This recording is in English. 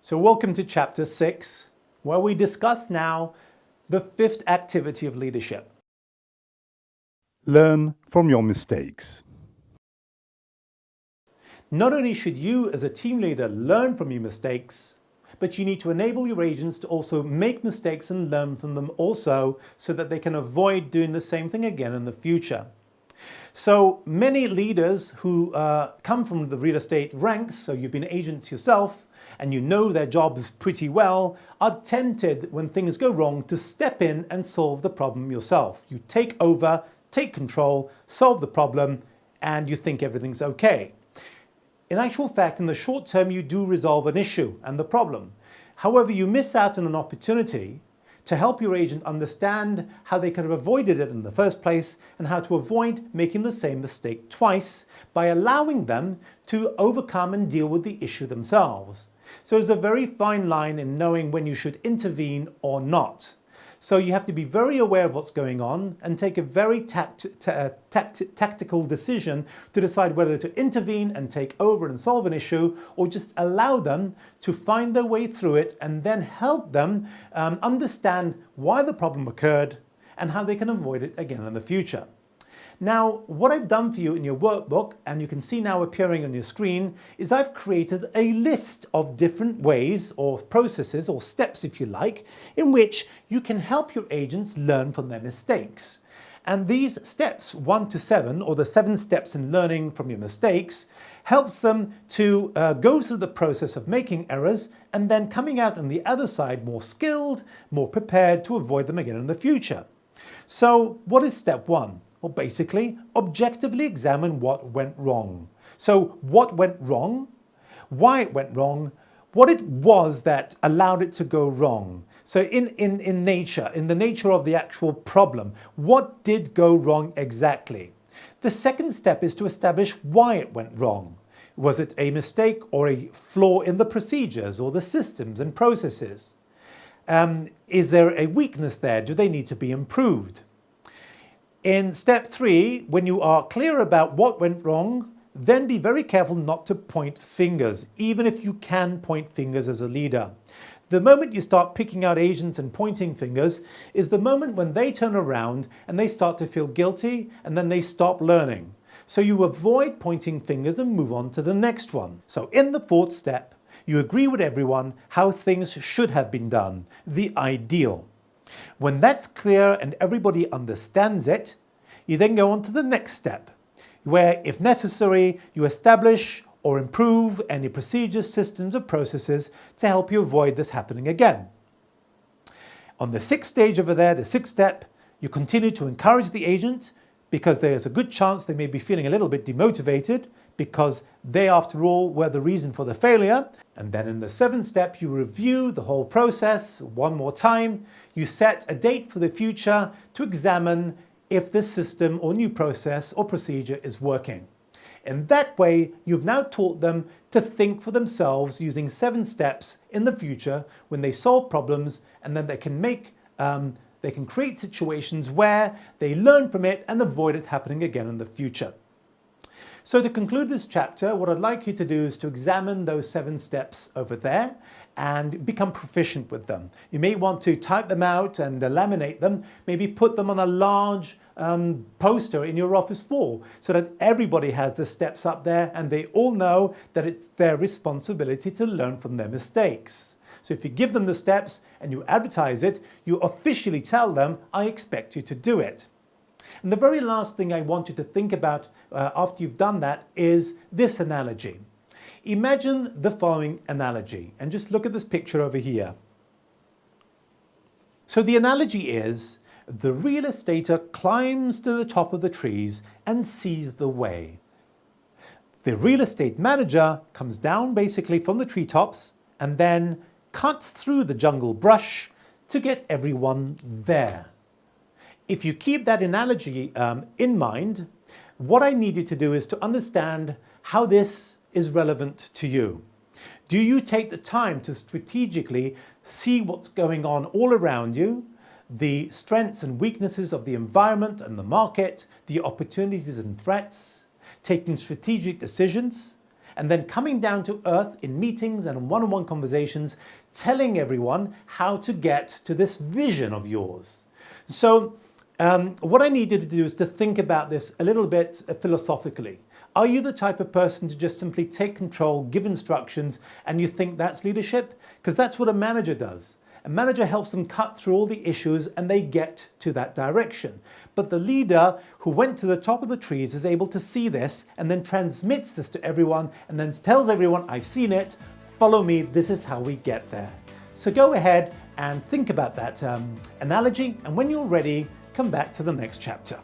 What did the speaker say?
So welcome to chapter 6, where we discuss now the fifth activity of leadership. Learn from your mistakes. Not only should you as a team leader learn from your mistakes, but you need to enable your agents to also make mistakes and learn from them also so that they can avoid doing the same thing again in the future. So many leaders who come from the real estate ranks, so you've been agents yourself, and you know their jobs pretty well, are tempted when things go wrong to step in and solve the problem yourself. You take over, take control, solve the problem, and you think everything's okay. In actual fact, in the short term, you do resolve an issue and the problem. However, you miss out on an opportunity to help your agent understand how they could have avoided it in the first place and how to avoid making the same mistake twice by allowing them to overcome and deal with the issue themselves. So there's a very fine line in knowing when you should intervene or not. So you have to be very aware of what's going on and take a very tactical decision to decide whether to intervene and take over and solve an issue, or just allow them to find their way through it and then help them understand why the problem occurred and how they can avoid it again in the future. Now, what I've done for you in your workbook, and you can see now appearing on your screen, is I've created a list of different ways or processes or steps, if you like, in which you can help your agents learn from their mistakes. And these steps 1 to 7, or the 7 steps in learning from your mistakes, helps them to go through the process of making errors and then coming out on the other side more skilled, more prepared to avoid them again in the future. So what is step 1? Well, basically, objectively examine what went wrong. So what went wrong, why it went wrong, what it was that allowed it to go wrong. So in the nature of the actual problem, what did go wrong exactly? The second step is to establish why it went wrong. Was it a mistake or a flaw in the procedures or the systems and processes? Is there a weakness there? Do they need to be improved? In step 3, when you are clear about what went wrong, then be very careful not to point fingers, even if you can point fingers as a leader. The moment you start picking out agents and pointing fingers is the moment when they turn around and they start to feel guilty and then they stop learning. So you avoid pointing fingers and move on to the next one. So in the 4th step, you agree with everyone how things should have been done, the ideal. When that's clear and everybody understands it, you then go on to the next step, where, if necessary, you establish or improve any procedures, systems, or processes to help you avoid this happening again. On the 6th stage over there, the 6th step, you continue to encourage the agent because there's a good chance they may be feeling a little bit demotivated because they, after all, were the reason for the failure. And then in the 7th step, you review the whole process one more time. You set a date for the future to examine if this system or new process or procedure is working. In that way, you've now taught them to think for themselves using 7 steps in the future when they solve problems, and then they can create situations where they learn from it and avoid it happening again in the future. So to conclude this chapter, what I'd like you to do is to examine those 7 steps over there and become proficient with them. You may want to type them out and laminate them, maybe put them on a large poster in your office wall so that everybody has the steps up there and they all know that it's their responsibility to learn from their mistakes. So if you give them the steps and you advertise it, you officially tell them, I expect you to do it. And the very last thing I want you to think about after you've done that is this analogy. Imagine the following analogy, and just look at this picture over here. So the analogy is, the real estater climbs to the top of the trees and sees the way. The real estate manager comes down basically from the treetops and then cuts through the jungle brush to get everyone there. If you keep that analogy in mind, what I need you to do is to understand how this is relevant to you. Do you take the time to strategically see what's going on all around you, the strengths and weaknesses of the environment and the market, the opportunities and threats, taking strategic decisions, and then coming down to earth in meetings and one-on-one conversations, telling everyone how to get to this vision of yours. So what I need you to do is to think about this a little bit philosophically. Are you the type of person to just simply take control, give instructions, and you think that's leadership? Because that's what a manager does. A manager helps them cut through all the issues and they get to that direction. But the leader who went to the top of the trees is able to see this and then transmits this to everyone and then tells everyone, I've seen it, follow me, this is how we get there. So go ahead and think about that analogy, and when you're ready, come back to the next chapter.